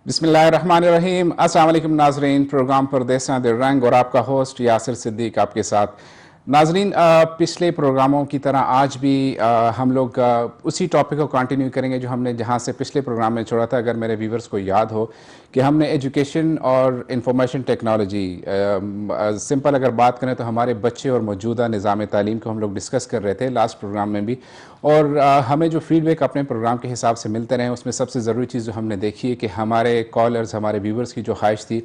بسم اللہ الرحمن الرحیم۔ السلام علیکم ناظرین، پروگرام پردیساں دے رنگ اور آپ کا ہوسٹ یاسر صدیق آپ کے ساتھ۔ ناظرین، پچھلے پروگراموں کی طرح آج بھی ہم لوگ اسی ٹاپک کو کنٹینیو کریں گے جو ہم نے جہاں سے پچھلے پروگرام میں چھوڑا تھا۔ اگر میرے ویورز کو یاد ہو کہ ہم نے ایجوکیشن اور انفارمیشن ٹیکنالوجی سمپل اگر بات کریں تو ہمارے بچے اور موجودہ نظام تعلیم کو ہم لوگ ڈسکس کر رہے تھے لاسٹ پروگرام میں بھی، اور ہمیں جو فیڈ بیک اپنے پروگرام کے حساب سے ملتے رہے اس میں سب سے ضروری چیز جو ہم نے دیکھی ہے کہ ہمارے کالرز، ہمارے ویورز کی جو خواہش تھی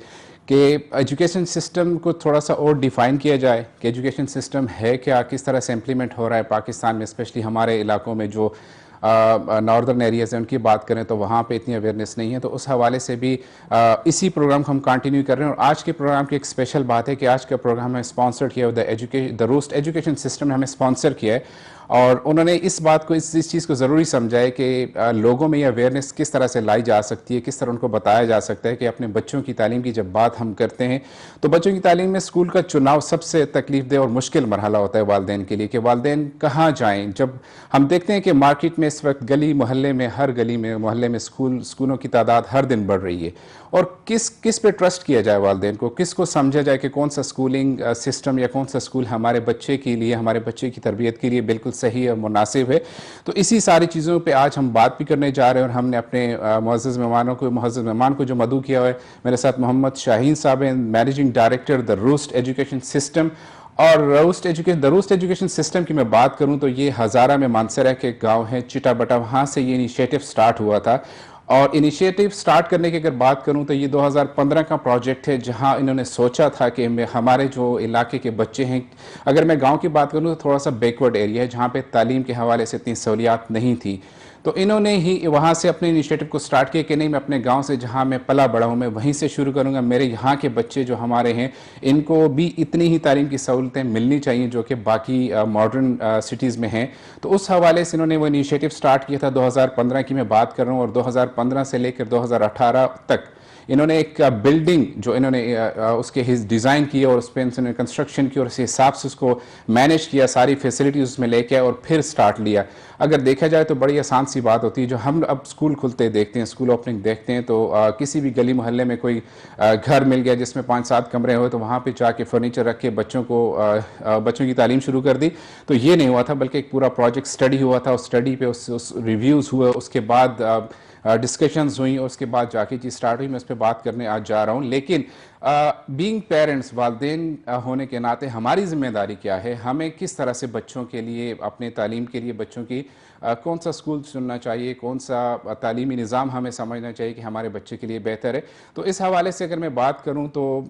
کہ ایجوکیشن سسٹم کو تھوڑا سا اور ڈیفائن کیا جائے کہ ایجوکیشن سسٹم ہے کیا، کس طرح سے امپلیمنٹ ہو رہا ہے پاکستان میں، اسپیشلی ہمارے علاقوں میں جو ناردرن ایریاز ہیں ان کی بات کریں تو وہاں پہ اتنی اویئرنیس نہیں ہے۔ تو اس حوالے سے بھی اسی پروگرام کو ہم کنٹینیو کر رہے ہیں، اور آج کے پروگرام کی ایک اسپیشل بات ہے کہ آج کا پروگرام ہمیں اسپانسر کیا دا روسٹ ایجوکیشن سسٹم نے ہمیں اسپانسر کیا ہے، اور انہوں نے اس بات کو اس چیز کو ضروری سمجھا ہے کہ لوگوں میں یہ اویئرنیس کس طرح سے لائی جا سکتی ہے، کس طرح ان کو بتایا جا سکتا ہے کہ اپنے بچوں کی تعلیم کی جب بات ہم کرتے ہیں تو بچوں کی تعلیم میں اسکول کا چناؤ سب سے تکلیف دہ اور مشکل مرحلہ ہوتا ہے والدین کے لیے کہ والدین کہاں جائیں۔ جب ہم دیکھتے ہیں کہ مارکیٹ میں اس وقت گلی محلے میں، ہر گلی میں محلے میں اسکولوں کی تعداد ہر دن بڑھ رہی ہے، اور کس پہ ٹرسٹ کیا جائے والدین کو، کس کو سمجھا جائے کہ کون سا اسکولنگ سسٹم یا کون سا اسکول ہمارے بچے کے لیے، ہمارے بچے کی تربیت کے لیے بالکل صحیح اور مناسب ہے۔ تو اسی ساری چیزوں پہ آج ہم بات بھی کرنے جا رہے ہیں، اور ہم نے اپنے معزز مہمان کو جو مدعو کیا ہوا ہے، میرے ساتھ محمد شاہین صاحب ہیں، مینیجنگ ڈائریکٹر دا روسٹ ایجوکیشن سسٹم۔ اور دا روسٹ ایجوکیشن سسٹم کی میں بات کروں تو یہ ہزارہ میں مانسرہ کے گاؤں ہے چٹا بٹا، وہاں سے یہ انیشیٹو سٹارٹ ہوا تھا، اور انیشیٹو سٹارٹ کرنے کی اگر بات کروں تو یہ 2015 کا پروجیکٹ ہے جہاں انہوں نے سوچا تھا کہ ہمارے جو علاقے کے بچے ہیں، اگر میں گاؤں کی بات کروں تو تھوڑا سا بیکورڈ ایریا ہے جہاں پہ تعلیم کے حوالے سے اتنی سہولیات نہیں تھی، تو انہوں نے ہی وہاں سے اپنے انیشیٹو کو سٹارٹ کیا کہ نہیں، میں اپنے گاؤں سے جہاں میں پلا بڑا ہوں میں وہیں سے شروع کروں گا، میرے یہاں کے بچے جو ہمارے ہیں ان کو بھی اتنی ہی تعلیم کی سہولتیں ملنی چاہیے جو کہ باقی ماڈرن سٹیز میں ہیں۔ تو اس حوالے سے انہوں نے وہ انیشیٹو سٹارٹ کیا تھا 2015 کی میں بات کر رہا ہوں، اور 2015 سے لے کر 2018 تک انہوں نے ایک بلڈنگ جو انہوں نے اس کے ڈیزائن کی اور اس پہ انہوں نے کنسٹرکشن کی اور اس حساب سے اس کو مینیج کیا، ساری فیسلٹیز اس میں لے کے اور پھر سٹارٹ لیا۔ اگر دیکھا جائے تو بڑی آسان سی بات ہوتی ہے، جو ہم اب اسکول کھلتے دیکھتے ہیں، اسکول اوپننگ دیکھتے ہیں، تو کسی بھی گلی محلے میں کوئی گھر مل گیا جس میں 5-7 کمرے ہوئے تو وہاں پہ جا کے فرنیچر رکھ کے بچوں کی تعلیم شروع کر دی۔ تو یہ نہیں ہوا تھا، بلکہ ایک پورا پروجیکٹ اسٹڈی ہوا تھا، اس اسٹڈی پہ اس ریویوز ہوئے، اس کے بعد ڈسکشنز ہوئیں، اور اس کے بعد جا کے چیز سٹارٹ ہوئی۔ میں اس پہ بات کرنے آج جا رہا ہوں، لیکن بینگ پیرنٹس، والدین ہونے کے ناطے ہماری ذمہ داری کیا ہے، ہمیں کس طرح سے بچوں کے لیے، اپنے تعلیم کے لیے بچوں کی کون سا اسکول چننا چاہیے، کون سا تعلیمی نظام ہمیں سمجھنا چاہیے کہ ہمارے بچے کے لیے بہتر ہے۔ تو اس حوالے سے اگر میں بات کروں تو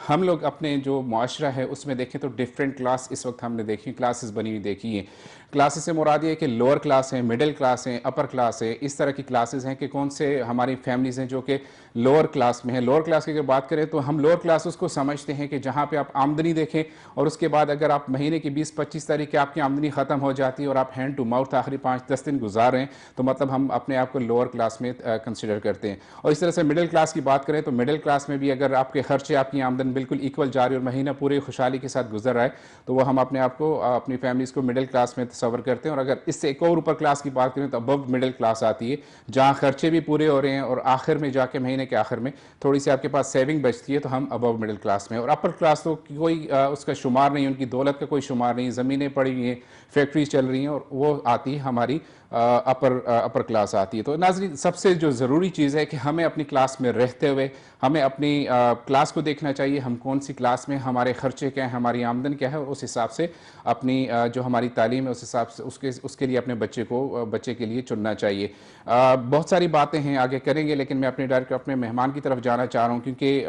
ہم لوگ اپنے جو معاشرہ ہے اس میں دیکھیں تو ڈیفرنٹ کلاس اس وقت ہم نے دیکھی، کلاسز بنی ہوئی دیکھی ہیں۔ کلاسز سے مراد یہ ہے کہ لوور کلاس ہیں، مڈل کلاس ہیں، اپر کلاس ہے، اس طرح کی کلاسز ہیں کہ کون سے ہماری فیملیز ہیں جو کہ لوور کلاس میں ہیں۔ لوور کلاس کی اگر بات کریں تو ہم لوور کلاسز کو سمجھتے ہیں کہ جہاں پہ آپ آمدنی دیکھیں، اور اس کے بعد اگر آپ مہینے کی 20-25 تاریخ کی آپ کی آمدنی ختم ہو جاتی ہے اور آپ ہینڈ ٹو ماؤتھ آخری 5-10 دن گزار رہے ہیں، تو مطلب ہم اپنے آپ کو لوور کلاس میں کنسیڈر کرتے ہیں۔ اور اس طرح سے مڈل کلاس کی بات کریں تو مڈل کلاس میں بھی اگر آپ کے خرچے، آپ کی آمدن بالکل ایکول جا رہی ہے اور مہینہ پورے خوشحالی کے ساتھ گزر رہا ہے، تو وہ ہم اپنے آپ کو، اپنی فیملیز کو مڈل کلاس میں تصور کرتے ہیں۔ اور اگر اس سے ایک اور اوپر کلاس کی بات کریں تو ابو مڈل کلاس آتی ہے، جہاں خرچے بھی پورے ہو رہے ہیں اور آخر میں جا کے، مہینے کے آخر میں تھوڑی سی آپ کے پاس سیونگ بچتی ہے، تو ہم ابو مڈل کلاس میں۔ اور اپر کلاس تو کوئی اس کا شمار نہیں، ان کی دولت کا کوئی شمار نہیں، زمینیں پڑی ہوئی ہیں، فیکٹریز چل رہی ہیں، اور وہ آتی ہے ہماری اپر کلاس آتی ہے۔ تو ناظرین، سب سے جو ضروری چیز ہے کہ ہمیں اپنی کلاس میں رہتے ہوئے ہمیں اپنی کلاس کو دیکھنا چاہیے، ہم کون سی کلاس میں، ہمارے خرچے کیا ہیں، ہماری آمدن کیا ہے، اور اس حساب سے اپنی جو ہماری تعلیم ہے اس حساب سے اس کے لیے اپنے بچے کے لیے چننا چاہیے۔ بہت ساری باتیں ہیں، آگے کریں گے، لیکن میں اپنے مہمان کی طرف جانا چاہ رہا ہوں، کیونکہ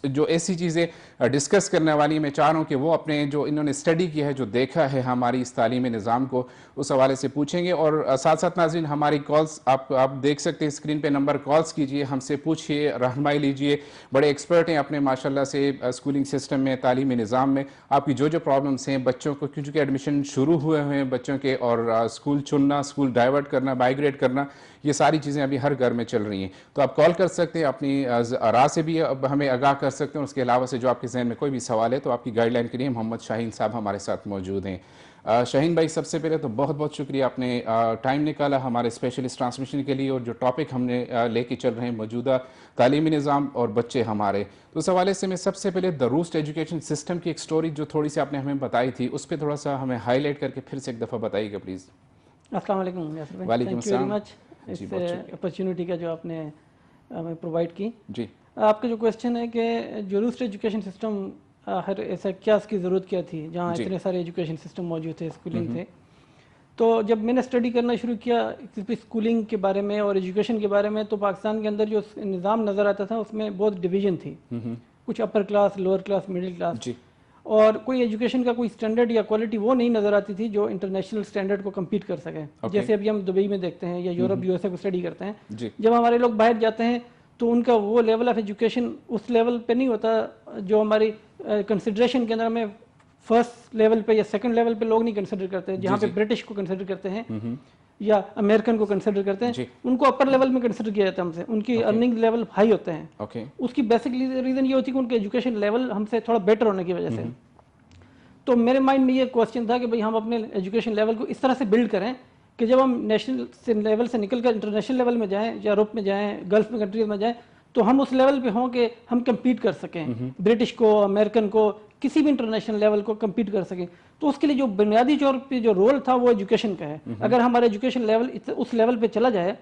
جو ایسی چیزیں ڈسکس کرنے والی میں چاہ رہا ہوں کہ وہ اپنے جو انہوں نے اسٹڈی کیا ہے، جو دیکھا ہے ہماری اس تعلیمی نظام کو، اس حوالے سے پوچھیں گے۔ اور ساتھ ساتھ ناظرین، ہماری کالز آپ دیکھ سکتے ہیں اسکرین پہ نمبر، کالز کیجئے، ہم سے پوچھئے، رہنمائی لیجئے، بڑے ایکسپرٹ ہیں اپنے ماشاءاللہ سے اسکولنگ سسٹم میں، تعلیمی نظام میں۔ آپ کی جو پرابلمس ہیں بچوں کو، کیونکہ ایڈمیشن شروع ہوئے ہیں بچوں کے، اور اسکول چننا، اسکول ڈائیورٹ کرنا، مائگریٹ کرنا، یہ ساری چیزیں ابھی ہر گھر میں چل رہی ہیں۔ تو آپ کال کر سکتے ہیں، اپنی آراء سے بھی ہمیں آگاہ کر سکتے ہیں، اور اس کے علاوہ سے جو آپ کے ذہن میں کوئی بھی سوال ہے تو آپ کی گائیڈ لائن کے لیے محمد شاہین صاحب ہمارے ساتھ موجود ہیں۔ شاہین بھائی، سب سے پہلے تو بہت بہت شکریہ، آپ نے ٹائم نکالا ہمارے اسپیشلسٹ ٹرانسمیشن کے لیے، اور جو ٹاپک ہم نے لے کے چل رہے ہیں موجودہ تعلیمی نظام اور بچے ہمارے، تو اس حوالے سے میں سب سے پہلے دروست ایجوکیشن سسٹم کی ایک سٹوری جو تھوڑی سی آپ نے ہمیں بتائی تھی، اس پہ تھوڑا سا ہمیں ہائی لائٹ کر کے پھر سے ایک دفعہ بتائیے گا پلیز. السلام علیکم یاسر بھائی. وعلیکم تھینک یو ویری السلام. مچ جی، اس بہت شکریہ. اپرچونیٹی کا جو آپ نے ہمیں پرووائڈ کی. جی آپ کا جو کویشچن ہے کہ درست ایجوکیشن سسٹم آخر ایسا کیا اس کی ضرورت کیا تھی جہاں جی. اتنے سارے ایجوکیشن سسٹم موجود تھے، اسکولنگ تھے. تو جب میں نے اسٹڈی کرنا شروع کیا اسکولنگ کے بارے میں اور ایجوکیشن کے بارے میں، تو پاکستان کے اندر جو نظام نظر آتا تھا اس میں بہت ڈویژن تھی. کچھ upper class, lower class, middle class, جی اور کوئی ایجوکیشن کا کوئی اسٹینڈرڈ یا کوالٹی وہ نہیں نظر آتی تھی جو انٹرنیشنل اسٹینڈرڈ کو کمپیٹ کر سکے. جیسے ابھی ہم دبئی میں دیکھتے ہیں یا یورپ USA کو اسٹڈی کرتے ہیں، جی جب ہمارے لوگ باہر جاتے ہیں تو ان کا وہ لیول آف ایجوکیشن اس لیول پہ نہیں ہوتا جو ہماری کنسیڈریشن کے اندر ہمیں فرسٹ لیول پہ یا سیکنڈ لیول پہ لوگ نہیں کنسیڈر کرتے. جہاں پہ برٹش کو کنسیڈر کرتے ہیں یا امریکن کو کنسیڈر کرتے ہیں، ان کو اپر لیول میں کنسیڈر کیا جاتا ہے. ہم سے ان کی ارننگ لیول ہائی ہوتے ہیں. اس کی بیسک ریزن یہ ہوتی ہے کہ ان کے ایجوکیشن لیول ہم سے تھوڑا بیٹر ہونے کی وجہ سے. تو میرے مائنڈ میں یہ کوسچن تھا کہ بھئی ہم اپنے ایجوکیشن لیول کو اس طرح سے بلڈ کریں کہ جب ہم نیشنل لیول سے نکل کر انٹرنیشنل لیول میں جائیں، یورپ میں جائیں، گلف میں کنٹریز میں جائیں، تو ہم اس لیول پہ ہوں کہ ہم کمپیٹ کر سکیں، برٹش کو، امریکن کو، کسی بھی انٹرنیشنل لیول کو کمپیٹ کر سکیں. تو اس کے لیے جو بنیادی طور پہ جو رول تھا وہ ایجوکیشن کا ہے. اگر ہمارا ایجوکیشن لیول اس لیول پہ چلا جائے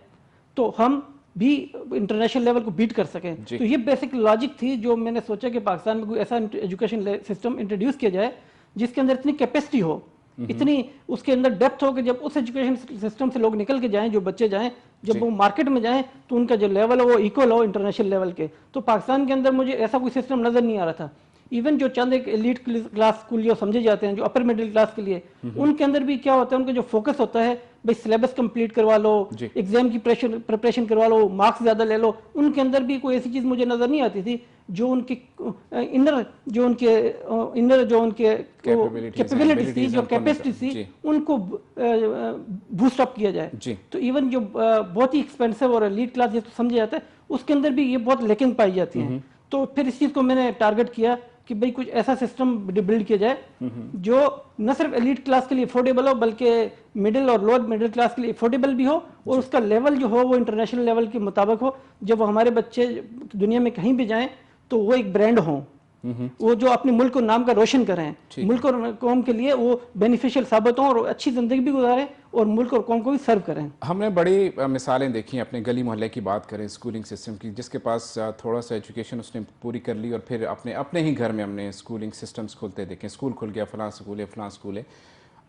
تو ہم بھی انٹرنیشنل لیول کو بیٹ کر سکیں. تو یہ بیسک لاجک تھی جو میں نے سوچا کہ پاکستان میں کوئی ایسا ایجوکیشن سسٹم انٹروڈیوس کیا جائے جس کے اندر اتنی کیپیسٹی ہو، اتنی اس کے اندر ڈیپتھ ہو کہ جب اس ایجوکیشن سسٹم سے لوگ نکل کے جائیں، جو بچے جائیں، جب وہ مارکیٹ میں جائیں تو ان کا جو لیول ہے وہ ایکول ہو انٹرنیشنل لیول کے. تو پاکستان کے اندر مجھے ایسا کوئی سسٹم نظر نہیں آ رہا تھا. ایون جو چند ایک ایلیٹ کلاس اسکول جو سمجھے جاتے ہیں، جو اپر مڈل کلاس کے لیے، ان کے اندر بھی کیا ہوتا ہے، ان کا جو فوکس ہوتا ہے بھائی سلیبس کمپلیٹ کروا لو، ایگزام کی پریپریشن کروا لو، مارکس زیادہ لے لو. ان کے اندر بھی کوئی ایسی چیز مجھے نظر نہیں آتی تھی جو ان کی انر جو ان کے کیپیبلٹیز تھی، جو کیپیسٹی تھی، ان کو بوسٹ اپ کیا جائے. تو ایون جو بہت ہی ایکسپینسو اور ایلیٹ کلاس جس کو سمجھا جاتا ہے اس کے اندر بھی یہ بہت لیکنگ پائی جاتی ہیں. تو پھر اس چیز کو میں نے ٹارگٹ کیا کہ بھئی کچھ ایسا سسٹم بلڈ کیا جائے جو نہ صرف ایلیٹ کلاس کے لیے افورڈیبل ہو بلکہ مڈل اور لوور مڈل کلاس کے لیے افورڈیبل بھی ہو، اور اس کا لیول جو ہو وہ انٹرنیشنل لیول کے مطابق ہو. جب وہ ہمارے بچے دنیا میں کہیں بھی جائیں تو وہ ایک برانڈ ہوں، وہ جو اپنے ملک اور نام کا روشن کریں، ملک اور قوم کے لیے وہ بینیفیشل ثابت ہوں اور اچھی زندگی بھی گزاریں اور ملک اور قوم کو بھی سرو کریں. ہم نے بڑی مثالیں دیکھی ہیں. اپنے گلی محلے کی بات کریں اسکولنگ سسٹم کی، جس کے پاس تھوڑا سا ایجوکیشن اس نے پوری کر لی اور پھر اپنے ہی گھر میں ہم نے اسکولنگ سسٹمز کھولتے دیکھیں. اسکول کھل گیا، فلاں اسکول ہے.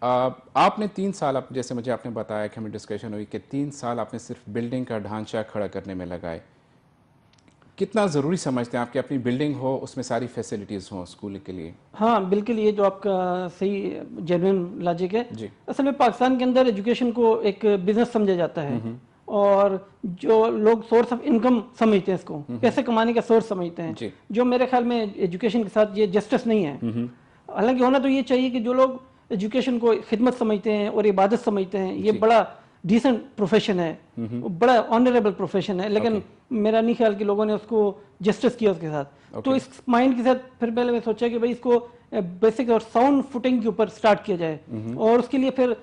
آپ نے 3 سال، جیسے مجھے آپ نے بتایا کہ ہمیں ڈسکشن ہوئی کہ 3 سال آپ نے صرف بلڈنگ کا ڈھانچہ کھڑا کرنے میں لگائے. کتنا ضروری سمجھتے ہیں آپ کہ اپنی بلڈنگ ہو، اس میں ساری فیسلٹیز ہوں اسکول کے لیے؟ ہاں بالکل، یہ جو آپ کا صحیح جینوئن لاجک ہے. اصل میں پاکستان کے اندر ایجوکیشن کو ایک بزنس سمجھا جاتا ہے اور جو لوگ سورس آف انکم سمجھتے ہیں، اس کو پیسے کمانے کا سورس سمجھتے ہیں، جو میرے خیال میں ایجوکیشن کے ساتھ یہ جسٹس نہیں ہے. حالانکہ ہونا تو یہ چاہیے کہ جو لوگ ایجوکیشن کو خدمت سمجھتے ہیں اور عبادت سمجھتے ہیں، یہ بڑا ڈیسنٹ پروفیشن ہے، بڑا آنریبل پروفیشن ہے، لیکن میرا نہیں خیال کہ لوگوں نے اس کو جسٹس کیا اس کے ساتھ. تو اس مائنڈ کے ساتھ پھر پہلے میں سوچا کہ بھئی اس کو بیسک اور ساؤنڈ فوٹنگ کے اوپر سٹارٹ کیا جائے. اور اس کے لیے پھر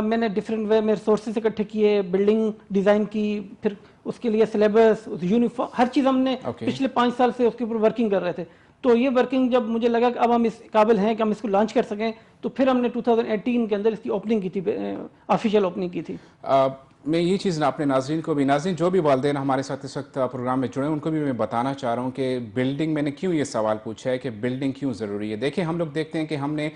میں نے ڈفرینٹ وے میں ریسورسز اکٹھے کیے، بلڈنگ ڈیزائن کی، پھر اس کے لیے سلیبس، یونیفارم، ہر چیز ہم نے پچھلے 5 سال سے اس کے اوپر ورکنگ کر رہے تھے. تو یہ ورکنگ جب مجھے لگا کہ اب ہم اس قابل ہیں کہ ہم اس کو لانچ کر سکیں، تو پھر ہم نے 2018 کے اندر اس کی اوپننگ کی تھی، آفیشیل اوپننگ کی تھی. میں یہ چیز اپنے ناظرین کو بھی، ناظرین جو بھی والدین ہمارے ساتھ اس وقت پروگرام میں جڑے ہیں ان کو بھی میں بتانا چاہ رہا ہوں کہ بلڈنگ، میں نے کیوں یہ سوال پوچھا ہے کہ بلڈنگ کیوں ضروری ہے. دیکھیں ہم لوگ دیکھتے ہیں کہ ہم نے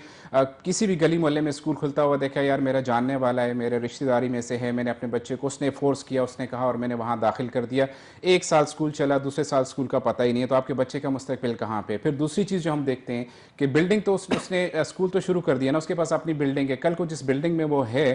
کسی بھی گلی محلے میں اسکول کھلتا ہوا دیکھا، یار میرا جاننے والا ہے، میرے رشتہ داری میں سے ہے، میں نے اپنے بچے کو، اس نے فورس کیا، اس نے کہا اور میں نے وہاں داخل کر دیا. 1 سال اسکول چلا، دوسرے سال اسکول کا پتہ ہی نہیں ہے، تو آپ کے بچے کا مستقبل کہاں پہ. پھر دوسری چیز جو ہم دیکھتے ہیں کہ بلڈنگ تو اس نے اسکول تو شروع کر دیا نا، اس کے پاس اپنی بلڈنگ ہے. کل کو جس بلڈنگ میں وہ ہے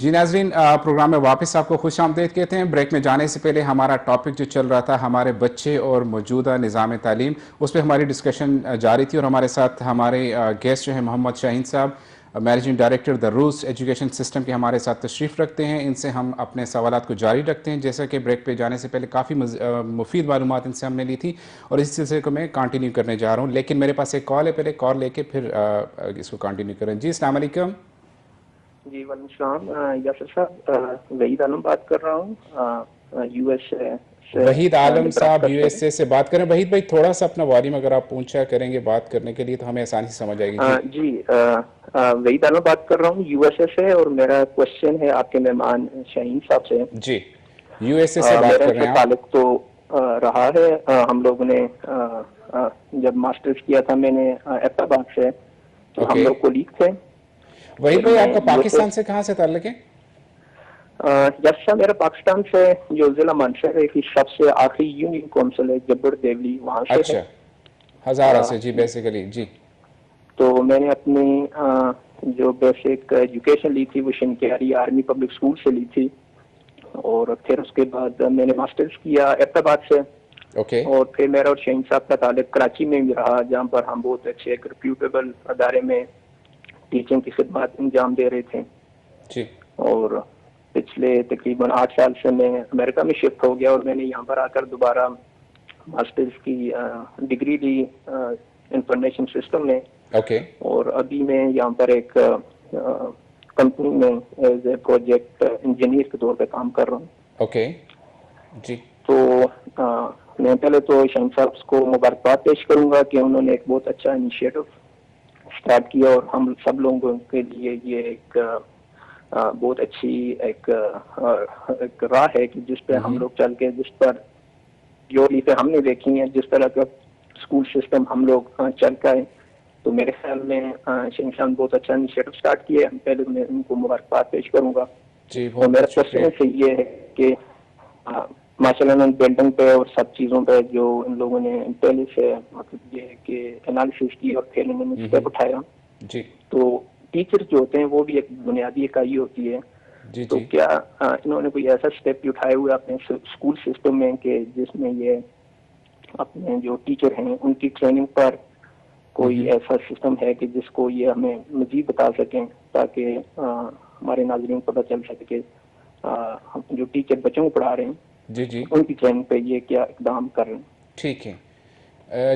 جی ناظرین، پروگرام میں واپس آپ کو خوش آمدید کہتے ہیں. بریک میں جانے سے پہلے ہمارا ٹاپک جو چل رہا تھا ہمارے بچے اور موجودہ نظام تعلیم، اس پہ ہماری ڈسکشن جاری تھی، اور ہمارے ساتھ ہمارے گیسٹ جو ہیں محمد شاہین صاحب، مینیجنگ ڈائریکٹر دا روس ایجوکیشن سسٹم کے ہمارے ساتھ تشریف رکھتے ہیں. ان سے ہم اپنے سوالات کو جاری رکھتے ہیں. جیسا کہ بریک پہ جانے سے پہلے کافی مفید معلومات ان سے ہم نے لی تھی، اور اس سلسلے کو میں کنٹینیو کرنے جا رہا ہوں. لیکن میرے پاس ایک کال ہے، پہلے کال لے کے پھر اس کو کنٹینیو کریں. جی السلام علیکم. جی وعلیکم السلام. یاسر صاحب، وحید عالم بات کر رہا ہوں، یو ایس سے. وحید عالم صاحب یو ایس اے سے بات کریں. وحید بھائی تھوڑا سا اپنا والیوم اگر آپ اونچا کریں گے بات کرنے کے لیے تو ہمیں آسانی سے سمجھ آئے گی. جی وحید عالم بات کر رہا ہوں یو ایس اے سے، اور میرا کوشچن ہے آپ کے مہمان شاہین صاحب سے. جی یو ایس اے سے بات میرا کر رہے ہیں آپ. تعلق تو رہا ہے. ہم لوگوں نے جب ماسٹرز کیا تھا میں نے احمد آباد سے، تو ہم لوگ کولیگ تھے. وحید بھائی آپ کا پاکستان سے کہاں سے تعلق ہے؟ یس سر، میرا پاکستان سے جو ضلع منشر ہے کہ سب سے آخری یونین کونسل ہے جبر دیولی، وہاں سے. اچھا، ہزارہ سے. جی بیسیکلی جی. تو میں نے اپنی جو بیسک ایجوکیشن لی تھی وہ شنکیاری آرمی پبلک اسکول سے لی تھی، اور پھر اس کے بعد میں نے ماسٹرز کیا احمد آباد سے. اوکے. اور پھر میرا اور شاہین صاحب کا تعلق کراچی میں بھی رہا، جہاں پر ہم بہت اچھے ایک ریپیوٹیبل ادارے میں ٹیچنگ کی خدمات انجام دے رہے تھے. جی. اور پچھلے تقریباً 8 سال سے میں امریکہ میں شفٹ ہو گیا، اور میں نے یہاں پر آ کر دوبارہ ماسٹرز کی ڈگری لی انفارمیشن سسٹم میں. اوکے. اور ابھی میں یہاں پر ایک کمپنی میں ایز اے پروجیکٹ انجینئر کے طور پہ کام کر رہا ہوں. اوکے. جی. تو میں پہلے تو شاہین صاحب کو مبارکباد پیش کروں گا کہ انہوں نے ایک بہت اچھا انیشیٹو اسٹارٹ کیا، اور ہم سب لوگوں کے لیے یہ ایک بہت اچھی ایک راہ ہے کہ جس پہ ہم لوگ چل کے، جس پر جو چیزیں ہم نے دیکھی ہیں، جس طرح کا اسکول سسٹم ہم لوگ چل کا ہے. تو میرے خیال میں شاہین صاحب بہت اچھا انیشیٹو اسٹارٹ کیا ہے. پہلے میں ان کو مبارکباد پیش کروں گا. جی اور میرا بہت کوشچن شکریہ. سے یہ ہے کہ ماشاء اللہ بلڈنگ پہ اور سب چیزوں پہ جو ان لوگوں نے پہلے سے مطلب یہ ہے کہ انالیسس کی اور پھر انہوں نے اسٹیپ اٹھایا. جی. تو ٹیچر جو ہوتے ہیں وہ بھی ایک بنیادی اکائی ہوتی ہے. جی. تو جی. کیا انہوں نے کوئی ایسا اسٹیپ اٹھائے ہوئے اپنے اسکول سسٹم میں کہ جس میں یہ اپنے جو ٹیچر ہیں ان کی ٹریننگ پر کوئی ایسا سسٹم ہے کہ جس کو یہ ہمیں مزید بتا سکیں، تاکہ ہمارے ناظرین کو پتہ چل سکے کہ جو ٹیچر بچوں کو پڑھا رہے ہیں جی. جی. ان کی ٹریننگ پہ یہ کیا اقدام کر رہے ہیں. ٹھیک ہے.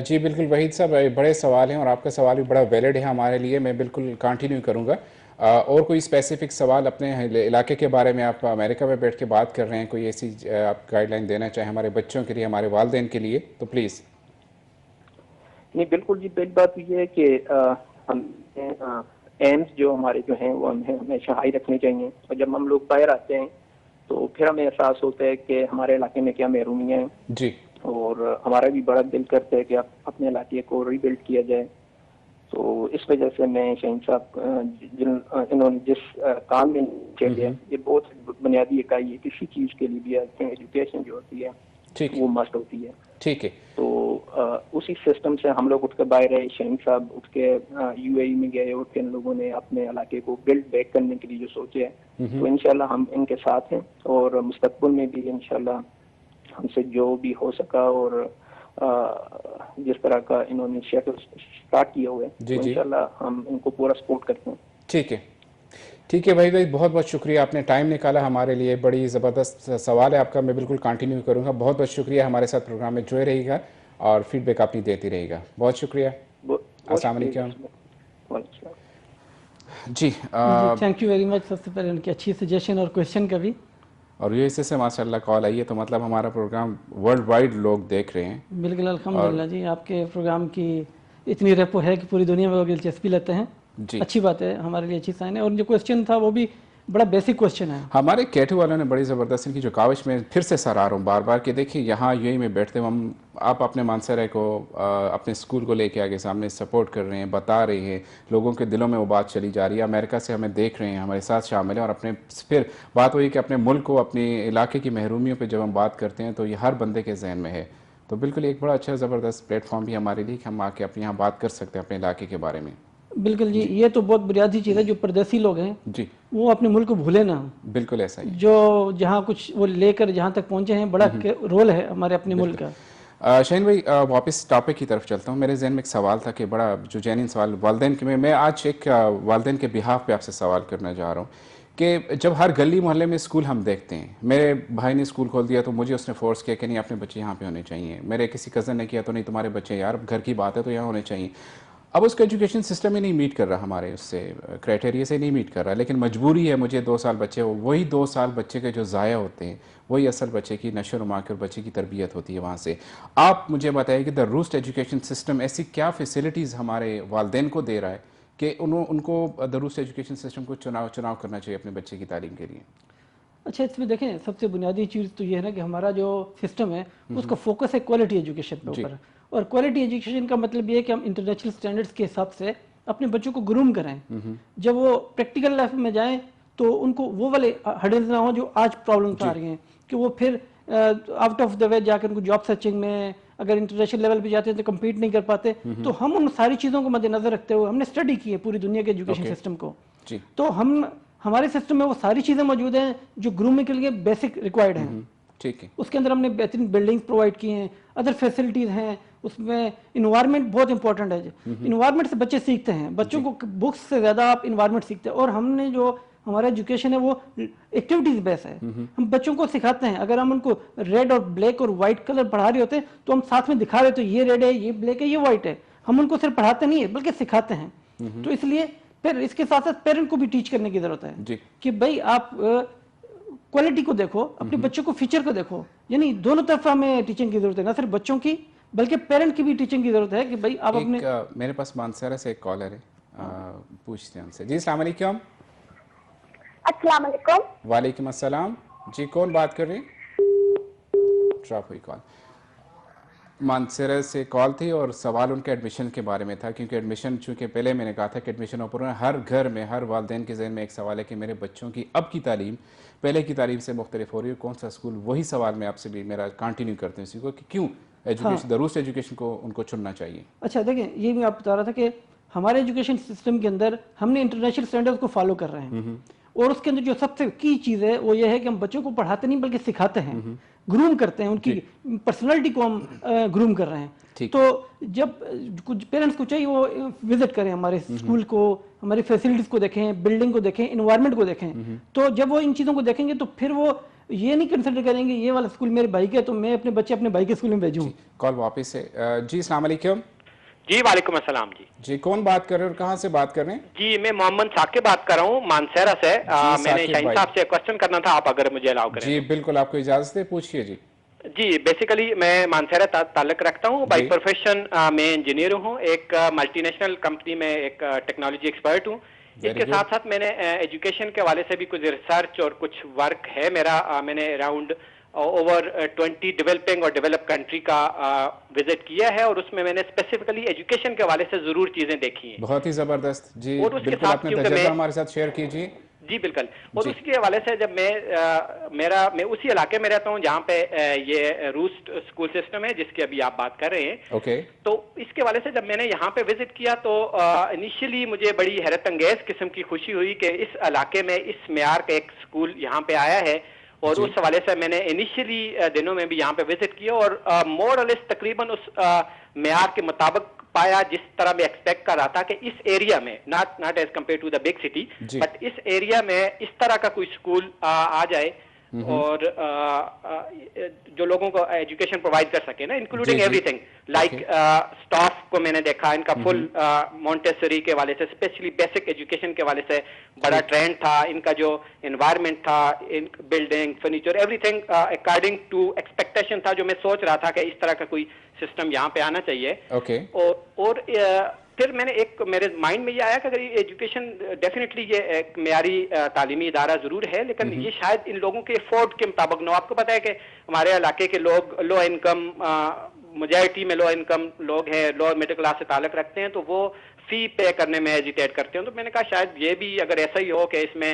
جی بالکل وحید صاحب، بڑے سوال ہیں اور آپ کا سوال بھی بڑا ویلڈ ہے ہمارے لیے. میں بالکل کنٹینیو کروں گا. اور کوئی اسپیسیفک سوال اپنے علاقے کے بارے میں، آپ امریکہ میں بیٹھ کے بات کر رہے ہیں، کوئی ایسی آپ گائیڈ لائن دینا چاہیں ہمارے بچوں کے لیے، ہمارے والدین کے لیے تو پلیز. نہیں بالکل جی، پہلی بات یہ ہے کہ ہم ایمز جو ہمارے جو ہیں وہ ہمیں ہمیشہ ہائی رکھنے چاہیے. اور جب ہم لوگ باہر آتے ہیں تو پھر ہمیں احساس ہوتا ہے کہ ہمارے علاقے میں کیا محرومیاں ہیں. جی. اور ہمارا بھی بڑا دل کرتا ہے کہ اپنے علاقے کو ری بلڈ کیا جائے. تو اس وجہ سے میں شاہین صاحب انہوں نے جس کام میں لیا، یہ بہت بنیادی اکائی ہے. کسی چیز کے لیے بھی ایجوکیشن جو ہوتی ہے وہ مسٹ ہوتی ہے. ٹھیک ہے. تو اسی سسٹم سے ہم لوگ اٹھ کے باہر آئے. شاہین صاحب اٹھ کے یو اے ای میں گئے، اور پھر ان لوگوں نے اپنے علاقے کو بلڈ بیک کرنے کے لیے جو سوچے ہے، تو انشاءاللہ ہم ان کے ساتھ ہیں. اور مستقبل میں بھی انشاءاللہ ہم سے جو بھی ہو سکا، اور جس طرح کا انہوں نے اسٹارٹ کیا ہوا ہے تو انشاءاللہ ہم ان کو پورا سپورٹ کرتے ہیں. ٹھیک ہے. ٹھیک ہے بھائی بہت بہت شکریہ، آپ نے ٹائم نکالا ہمارے لیے. بڑی زبردست سوال ہے آپ کا. میں بالکل کنٹینیو کروں گا. بہت بہت شکریہ، ہمارے ساتھ پروگرام میں جڑے رہے گا اور فیڈ بیک اپنی دیتی رہے گا. بہت شکریہ. السلام علیکم. جی تھینک یو ویری مچ. سب سے پہلے ان کی اچھی سجیشن اور کویشچن کا بھی. اور یو ایس اے سے ماشاء اللہ کال آئی ہے، تو مطلب ہمارا پروگرام ورلڈ وائڈ لوگ دیکھ رہے ہیں. بالکل الحمدللہ جی، آپ کے پروگرام کی اتنی ریپو ہے کہ پوری دنیا میں لوگ دلچسپی لیتے ہیں. جی اچھی بات ہے، ہمارے لیے اچھی سائن ہے. اور جو کویشچن تھا وہ بھی بڑا بیسک کویشچن ہے. ہمارے کیٹو والوں نے بڑی زبردست ان کی جو کاوش میں پھر سے سراہ رہا ہوں بار بار کہ دیکھیے یہاں یو اے میں بیٹھتے ہم، آپ اپنے مانسرے کو اپنے اسکول کو لے کے آگے سامنے سپورٹ کر رہے ہیں، بتا رہے ہیں، لوگوں کے دلوں میں وہ بات چلی جا رہی ہے. امریکہ سے ہمیں دیکھ رہے ہیں، ہمارے ساتھ شامل ہیں. اور اپنے پھر بات ہوئی کہ اپنے ملک کو، اپنے علاقے کی محرومیوں پہ جب ہم بات کرتے ہیں تو یہ ہر بندے کے ذہن میں ہے. تو بالکل ایک بڑا اچھا زبردست پلیٹ فارم بھی ہمارے لیے کہ ہم آ کے اپنے یہاں بات کر سکتے ہیں اپنے علاقے کے بارے میں. بالکل جی، یہ تو بہت بنیادی چیز ہے. جو پردیسی لوگ ہیں جی وہ اپنے ملک کو بھولے نہ. بالکل ایسا ہی. جو جہاں کچھ وہ لے کر جہاں تک پہنچے ہیں، بڑا رول ہے ہمارے اپنے ملک کا. شاہین بھائی واپس ٹاپک کی طرف چلتا ہوں. میرے ذہن میں ایک سوال تھا کہ بڑا جو جینین سوال والدین کے میں آج ایک والدین کے بہاف پہ آپ سے سوال کرنا چاہ رہا ہوں کہ جب ہر گلی محلے میں اسکول ہم دیکھتے ہیں، میرے بھائی نے اسکول کھول دیا تو مجھے اس نے فورس کیا کہ نہیں اپنے بچے یہاں پہ ہونے چاہیے. میرے کسی کزن نے کیا تو نہیں تمہارے بچے یار گھر کی بات ہے تو یہاں ہونے چاہیے. اب اس کا ایجوکیشن سسٹم ہی نہیں میٹ کر رہا، ہمارے اس سے کرائٹیریا سے نہیں میٹ کر رہا، لیکن مجبوری ہے مجھے 2 سال بچے وہی 2 سال بچے کے جو ضائع ہوتے ہیں وہی اصل بچے کی نشو و نما اور بچے کی تربیت ہوتی ہے وہاں سے. آپ مجھے بتائیے کہ دا روسٹ ایجوکیشن سسٹم ایسی کیا فیسلٹیز ہمارے والدین کو دے رہا ہے کہ ان کو دا روسٹ ایجوکیشن سسٹم کو چناؤ کرنا چاہیے اپنے بچے کی تعلیم کے لیے. اچھا، اس میں دیکھیں سب سے بنیادی چیز تو یہ ہے نا کہ ہمارا جو سسٹم ہے اس کا فوکس ہے کوالٹی ایجوکیشن پہ اوپر. اور کوالٹی ایجوکیشن کا مطلب یہ ہے کہ ہم انٹرنیشنل سٹینڈرڈس کے حساب سے اپنے بچوں کو گروم کریں. جب وہ پریکٹیکل لائف میں جائیں تو ان کو وہ والے ہرڈلز نہ ہوں جو آج پرابلمس آ رہی ہیں کہ وہ پھر آؤٹ آف دا وے جا کے ان کو جاب سرچنگ میں اگر انٹرنیشنل لیول پہ جاتے ہیں تو کمپیٹ نہیں کر پاتے. تو ہم ان ساری چیزوں کو مد نظر رکھتے ہوئے ہم نے اسٹڈی کی ہے پوری دنیا کے ایجوکیشن سسٹم کو. تو ہمارے سسٹم میں وہ ساری چیزیں موجود ہیں جو گرومنگ کے لیے بیسک ریکوائرڈ ہیں. ٹھیک ہے. اس کے اندر ہم نے بہترین بلڈنگز پرووائڈ کی ہیں، ادر فیسلٹیز ہیں. اس میں انوائرمنٹ بہت امپورٹنٹ ہے. انوائرمنٹ سے بچے سیکھتے ہیں، بچوں کو بکس سے زیادہ آپ انوائرمنٹ سیکھتے ہیں. اور ہم نے جو ہمارا ایجوکیشن ہے وہ ایکٹیویٹیز بیس ہے. ہم بچوں کو سکھاتے ہیں. اگر ہم ان کو ریڈ اور بلیک اور وائٹ کلر پڑھا رہے ہوتے ہیں تو ہم ساتھ میں دکھا رہے ہوتے ہیں یہ ریڈ ہے، یہ بلیک ہے، یہ وائٹ ہے. ہم ان کو صرف پڑھاتے نہیں ہیں بلکہ سکھاتے ہیں. تو اس لیے پھر اس کے ساتھ ساتھ پیرنٹ کو بھی ٹیچ کرنے کی ضرورت ہے کہ بھائی آپ کوالٹی کو دیکھو، اپنے بچوں کو فیچر کو دیکھو. یعنی دونوں طرف ہمیں ٹیچنگ کی ضرورت ہے، نہ صرف بچوں کی بلکہ پیرنٹ کی بھی ٹیچنگ کی ضرورت ہے کہ بھائی آپ اپنے. میرے پاس مانسہرہ سے ایک کالر ہے، پوچھتے ہیں ان سے. جی السلام علیکم. السلام علیکم. وعلیکم السلام. جی کون بات کر رہے ہیں؟ ڈراپ ہوئی کال. مانسہرہ سے کال تھی اور سوال ان کے ایڈمیشن کے بارے میں تھا، کیونکہ ایڈمیشن چونکہ پہلے میں نے کہا تھا کہ ایڈمیشن اوپر ہر گھر میں ہر والدین کے ذہن میں ایک سوال ہے کہ میرے بچوں کی اب کی تعلیم پہلے کی تعلیم سے مختلف ہو رہی ہے، کون سا اسکول. وہی سوال میں آپ سے بھی میرا کنٹینیو کرتے ہیں اسی کو کہ کیوں ایجوکیشن روسٹ ایجوکیشن کو ان کو چننا چاہیے. اچھا دیکھیں، یہ میں آپ بتا رہا تھا کہ ہمارے ایجوکیشن سسٹم کے اندر ہم نے انٹرنیشنل اسٹینڈرڈ کو فالو کر رہے ہیں. اور اس کے اندر جو سب سے کی چیز ہے وہ یہ ہے کہ ہم بچوں کو پڑھاتے نہیں بلکہ سکھاتے ہیں، گروم کرتے ہیں، ان کی پرسنالٹی کو ہم گروم کر رہے ہیں. تو جب کچھ پیرنٹس کو چاہیے وہ وزٹ کریں ہمارے اسکول کو، ہماری فیسلٹیز کو دیکھیں، بلڈنگ کو دیکھیں، انوائرمنٹ کو دیکھیں. تو جب وہ ان چیزوں کو دیکھیں گے تو پھر وہ یہ نہیں کنسیڈر کریں گے یہ والا اسکول میرے بھائی کا ہے تو میں اپنے بچے اپنے بھائی کے اسکول میں بھیجوں. کال واپس ہے. جی السلام علیکم. جی وعلیکم السلام. جی کون بات کر رہے ہیں اور کہاں سے بات کر رہے ہیں؟ جی میں محمد ثاقب بات کر رہا ہوں مانسہرہ سے. میں نے شاہین صاحب سے کوشچن کرنا تھا، آپ اگر مجھے الاؤ کریں. جی بالکل آپ کو اجازت ہے، پوچھئے. جی جی بیسیکلی میں مانسہرہ تعلق رکھتا ہوں. بائی پروفیشن میں انجینئر ہوں، ایک ملٹی نیشنل کمپنی میں ایک ٹیکنالوجی ایکسپرٹ ہوں. اس کے ساتھ ساتھ میں نے ایجوکیشن کے حوالے سے بھی کچھ ریسرچ اور کچھ ورک ہے میرا. میں نے اراؤنڈ اوور 20 ڈیولپنگ اور ڈیولپ کنٹری کا وزٹ کیا ہے، اور اس میں نے اسپیسیفکلی ایجوکیشن کے حوالے سے ضرور چیزیں دیکھی ہیں. بہت ہی زبردست. جی اور اس کے بالکل ساتھ اپنے تجربہ ہمارے ساتھ شیئر کیجیے. جی بالکل. اور اس کے حوالے سے جب میں اسی علاقے میں رہتا ہوں جہاں پہ یہ روسٹ اسکول سسٹم ہے جس کی ابھی آپ بات کر رہے ہیں. اوکے. تو اس کے حوالے سے جب میں نے یہاں پہ وزٹ کیا تو انیشیلی مجھے بڑی حیرت انگیز قسم کی خوشی ہوئی کہ اس علاقے میں اس معیار کا ایک اسکول یہاں پہ آیا ہے. اور اس حوالے سے میں نے انیشیلی دنوں میں بھی یہاں پہ وزٹ کیا اور مور اور لیس تقریباً اس معیار کے مطابق پایا جس طرح میں ایکسپیکٹ کر رہا تھا کہ اس ایریا میں not as compare to the big city but اس ایریا میں اس طرح کا کوئی اسکول آ جائے اور جو لوگوں کو ایجوکیشن پرووائڈ کر سکے نا including every thing like staff کو میں نے دیکھا ان کا فل مونٹیسری کے حوالے سے اسپیشلی بیسک ایجوکیشن کے حوالے سے بڑا ٹرینڈ تھا. ان کا جو انوائرمنٹ تھا، building furniture everything according to expectation تھا جو میں سوچ رہا تھا کہ اس طرح کا کوئی سسٹم یہاں پہ آنا چاہیے. اور پھر میں نے میرے مائنڈ میں یہ آیا کہ اگر یہ ایجوکیشن ڈیفینیٹلی یہ ایک معیاری تعلیمی ادارہ ضرور ہے لیکن یہ شاید ان لوگوں کے افورڈ کے مطابق نہ. آپ کو پتا ہے کہ ہمارے علاقے کے لوگ لو انکم میجارٹی میں لو انکم لوگ ہیں، لو مڈل کلاس سے تعلق رکھتے ہیں تو وہ فی پے کرنے میں ہیزیٹیٹ کرتے ہیں. تو میں نے کہا شاید یہ بھی اگر ایسا ہی ہو کہ اس میں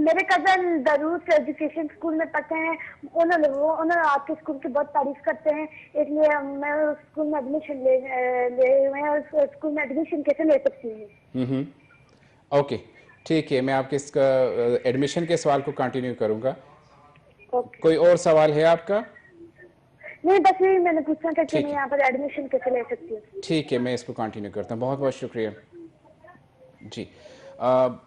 میرے کزن دروس ایجوکیشن اسکول میں پڑھتے ہیں. انہوں نے آپ کے اسکول کی بہت تعریف کرتے ہیں, اس لیے میں اس اسکول میں ایڈمیشن میں اس اسکول میں ایڈمیشن کیسے لے سکتی ہوں؟ اوکے ٹھیک ہے, میں آپ کے اس کا ایڈمیشن کے سوال کو کنٹینیو کروں گا. کوئی اور سوال ہے آپ کا؟ نہیں, بس یہی میں نے پوچھا تھا کہ میں یہاں پر ایڈمیشن کیسے لے سکتی ہوں. ٹھیک ہے, میں اس کو کنٹینیو کرتا ہوں. بہت بہت شکریہ. جی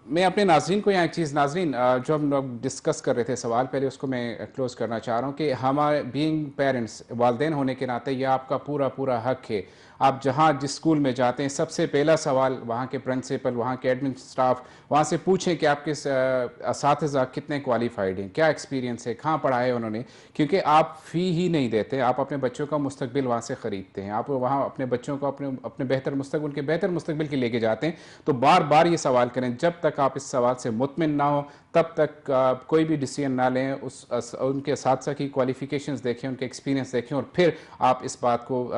میں اپنے ناظرین کو یہاں ایک چیز, ناظرین جو ہم لوگ ڈسکس کر رہے تھے سوال پہلے, اس کو میں کلوز کرنا چاہ رہا ہوں کہ ہمارے بینگ پیرنٹس, والدین ہونے کے ناطے یہ آپ کا پورا حق ہے. آپ جہاں جس اسکول میں جاتے ہیں سب سے پہلا سوال وہاں کے پرنسپل, وہاں کے ایڈمن سٹاف, وہاں سے پوچھیں کہ آپ کے اساتذہ کتنے کوالیفائڈ ہیں, کیا ایکسپیرینس ہے, کہاں پڑھا ہے انہوں نے. کیونکہ آپ فی ہی نہیں دیتے, آپ اپنے بچوں کا مستقبل وہاں سے خریدتے ہیں, آپ وہاں اپنے بچوں کو اپنے بہتر مستقبل, ان کے بہتر مستقبل کے لے کے جاتے ہیں. تو بار بار یہ سوال کریں, جب تک آپ اس سوال سے مطمئن نہ ہو تب تک کوئی بھی ڈیسیژن نہ لیں. ان کے اساتذہ کی کوالیفیکیشنز دیکھیں, ان کے ایکسپیرینس دیکھیں, اور پھر آپ اس بات کو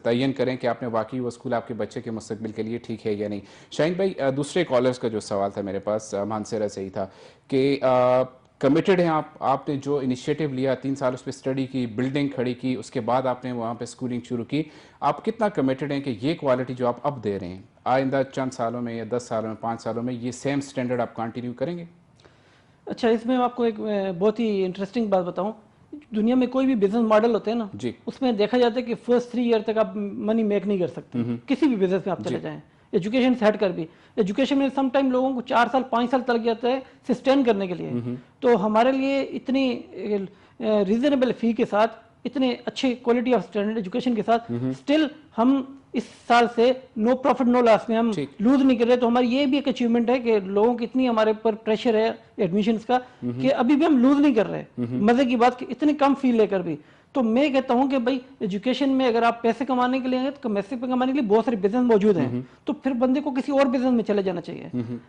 تعین کریں کہ آپ نے واقعی وہ اسکول آپ کے بچے کے مستقبل کے لیے ٹھیک ہے یا نہیں. شاہین بھائی, دوسرے کالرز کا جو سوال تھا میرے پاس مانسیرا سے ہی تھا کہ کمیٹڈ ہیں آپ نے جو انیشیٹو لیا, 3 سال اس پہ اسٹڈی کی, بلڈنگ کھڑی کی, اس کے بعد آپ نے وہاں پہ اسکولنگ شروع کی, آپ کتنا کمیٹڈ ہیں کہ یہ کوالٹی جو آپ اب دے رہے ہیں آئندہ چند سالوں میں یا 10 سالوں میں 5 سالوں میں یہ سیم سٹینڈرڈ آپ کنٹینیو کریں گے؟ اچھا, اس میں آپ کو ایک بہت ہی انٹرسٹنگ بات بتاؤں. دنیا میں کوئی بھی بزنس ماڈل ہوتے ہیں نا, اس میں دیکھا جاتا ہے کہ فرسٹ 3 ایئر تک آپ منی میک نہیں کر سکتے, کسی بھی بزنس میں آپ چلے جائیں. ایجوکیشن سے ہٹ کر بھی, ایجوکیشن میں سم ٹائم لوگوں کو 4 سال 5 سال تک جاتا ہے سسٹین کرنے کے لیے. تو ہمارے لیے اتنی ریزنیبل فی کے ساتھ, اتنے اچھے کوالٹی آف اسٹینڈرڈ ایجوکیشن کے ساتھ, اسٹل ہم اس سال سے نو پروفٹ نو لاس میں ہم لوز نہیں کر رہے. تو ہماری یہ بھی ایک اچیومنٹ ہے کہ لوگوں کی اتنی ہمارے پر پریشر ہے ایڈمیشنز کا کہ ابھی بھی ہم لوز نہیں کر رہے. مزے کی بات کہ اتنی کم فی لے کر بھی. تو میں کہتا ہوں کہ بھائی ایجوکیشن میں اگر آپ پیسے کمانے کے لیے ہیں تو پیسے کمانے کے لیے بہت سارے بزنس موجود ہیں, تو پھر بندے کو کسی اور بزنس میں چلے جانا چاہیے.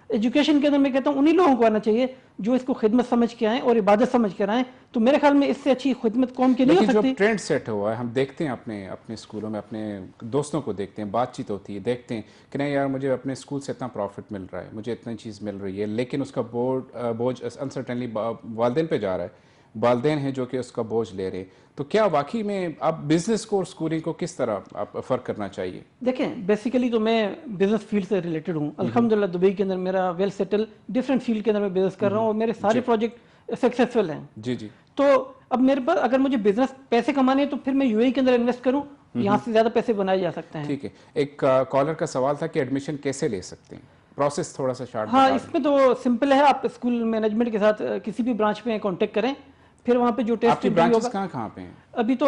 ایجوکیشن کے اندر میں کہتا ہوں انہی لوگوں کو آنا چاہیے جو اس کو خدمت سمجھ کے آئیں اور عبادت سمجھ کر آئیں. تو میرے خیال میں اس سے اچھی خدمت قوم کی نہیں ہو سکتی. جو ٹرینڈ سیٹ ہوا ہے, ہم دیکھتے ہیں اپنے اسکولوں میں, اپنے دوستوں کو دیکھتے ہیں, بات چیت ہوتی ہے, دیکھتے ہیں کہ نہیں یار مجھے اپنے اسکول سے اتنا پروفٹ مل رہا ہے, مجھے اتنی چیز مل رہی ہے, لیکن اس کا بوجھ انسرٹنلی والدین پہ جا رہا ہے. والدین ہیں جو کہ اس کا بوجھ لے رہے ہیں. تو کیا واقعی میں اب بزنس کو اور اسکولنگ کو کس طرح آپ فرق کرنا چاہیے؟ دیکھیں, بیسیکلی تو میں بزنس فیلڈ سے ریلیٹڈ ہوں. الحمدللہ دبئی کے اندر میرا ویل سیٹل, ڈفرینٹ فیلڈ کے اندر میں بزنس کر رہا ہوں اور میرے سارے پروجیکٹ سکسیسفل ہیں. جی جی. تو اب میرے پاس اگر مجھے بزنس پیسے کمانے ہیں تو پھر میں UAE کے اندر انویسٹ کروں, یہاں سے زیادہ پیسے بنائے جا سکتے ہیں. ٹھیک ہے. ایک کالر کا سوال تھا کہ ایڈمیشن کیسے لے سکتے ہیں, پروسیس تھوڑا سا شارٹ. ہاں, اس میں تو سمپل ہے, آپ اسکول مینجمنٹ کے ساتھ کسی بھی برانچ میں کانٹیکٹ کریں, پھر وہاں پہ جو ٹیسٹ برانچز کہاں پہ ہیں؟ ابھی تو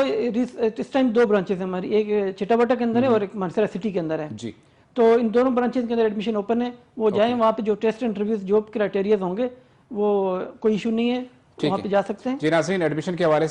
اس ٹائم 2 برانچز ہیں ہماری, ایک چٹا بٹا کے اندر ہے اور ایک مانسیرا سٹی کے اندر ہے. جی. تو ان دونوں برانچز کے اندر ایڈمیشن اوپن ہے, وہ جائیں, وہاں پہ جو ٹیسٹ انٹرویوز جو کرائٹیریاز ہوں گے وہ کوئی ایشو نہیں ہے, وہاں پہ جا سکتے ہیں. جی ناظرین, ایڈمیشن کے حوالے